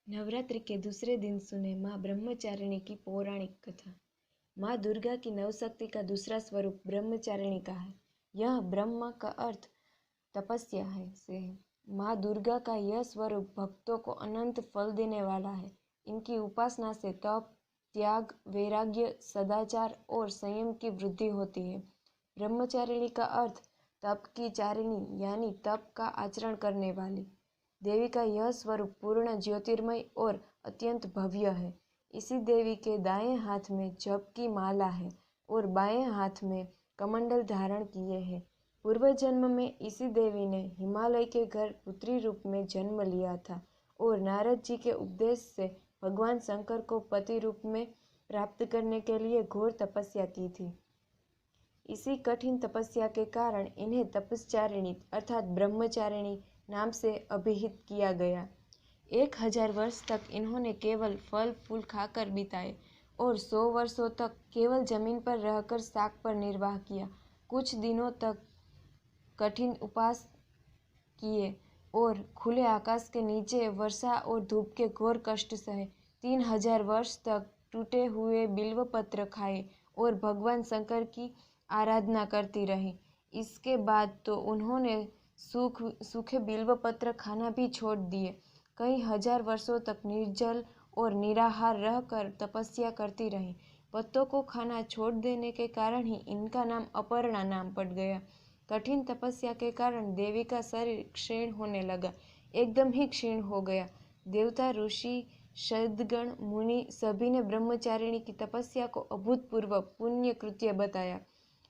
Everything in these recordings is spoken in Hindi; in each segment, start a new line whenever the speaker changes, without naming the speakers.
नवरात्रि के दूसरे दिन सुने माँ ब्रह्मचारिणी की पौराणिक कथा। माँ दुर्गा की नवशक्ति का दूसरा स्वरूप ब्रह्मचारिणी का है। यह ब्रह्म का अर्थ तपस्या है। माँ दुर्गा का यह स्वरूप भक्तों को अनंत फल देने वाला है। इनकी उपासना से तप, त्याग, वैराग्य, सदाचार और संयम की वृद्धि होती है। ब्रह्मचारिणी का अर्थ तप की चारिणी यानी तप का आचरण करने वाली। देवी का यह स्वरूप पूर्ण ज्योतिर्मय और अत्यंत भव्य है। इसी देवी के दाएं हाथ में जप की माला है और बाएं हाथ में कमंडल धारण किए हैं। पूर्व जन्म में इसी देवी ने हिमालय के घर पुत्री रूप में जन्म लिया था और नारद जी के उपदेश से भगवान शंकर को पति रूप में प्राप्त करने के लिए घोर तपस्या की थी। इसी कठिन तपस्या के कारण इन्हें तपस्चारिणी अर्थात ब्रह्मचारिणी नाम से अभिहित किया गया। 1000 वर्ष तक इन्होंने केवल फल फूल खाकर बिताए और 100 वर्षों तक केवल जमीन पर रहकर शाक पर निर्वाह किया। कुछ दिनों तक कठिन उपवास किए और खुले आकाश के नीचे वर्षा और धूप के घोर कष्ट सहे। 3000 वर्ष तक टूटे हुए बिल्वपत्र खाए और भगवान शंकर की आराधना करती रही। इसके बाद तो उन्होंने सूखे बिल्वपत्र खाना भी छोड़ दिए। कई हजार वर्षों तक निर्जल और निराहार रहकर तपस्या करती रही। पत्तों को खाना छोड़ देने के कारण ही इनका नाम अपर्णा नाम पड़ गया। कठिन तपस्या के कारण देवी का शरीर क्षीण होने लगा, एकदम ही क्षीण हो गया। देवता, ऋषि, सद्गण, मुनि सभी ने ब्रह्मचारिणी की तपस्या को अभूतपूर्व पुण्य कृत्य बताया,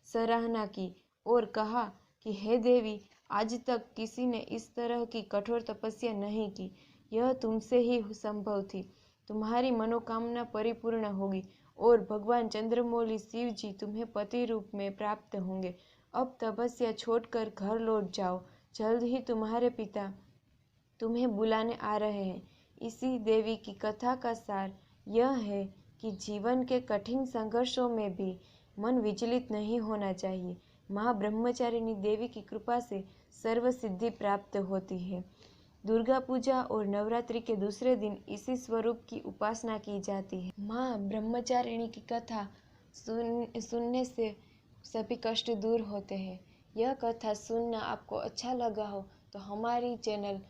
सराहना की और कहा कि हे देवी, आज तक किसी ने इस तरह की कठोर तपस्या नहीं की। यह तुमसे ही संभव थी। तुम्हारी मनोकामना परिपूर्ण होगी और भगवान चंद्रमौली शिव जी तुम्हें पति रूप में प्राप्त होंगे। अब तपस्या छोड़कर घर लौट जाओ, जल्द ही तुम्हारे पिता तुम्हें बुलाने आ रहे हैं। इसी देवी की कथा का सार यह है कि जीवन के कठिन संघर्षों में भी मन विचलित नहीं होना चाहिए। माँ ब्रह्मचारिणी देवी की कृपा से सर्व सिद्धि प्राप्त होती है। दुर्गा पूजा और नवरात्रि के दूसरे दिन इसी स्वरूप की उपासना की जाती है। माँ ब्रह्मचारिणी की कथा सुनने से सभी कष्ट दूर होते हैं। यह कथा सुनना आपको अच्छा लगा हो तो हमारी चैनल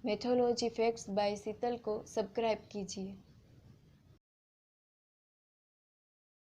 मैथोलॉजी फैक्ट्स बाय शीतल को सब्सक्राइब कीजिए।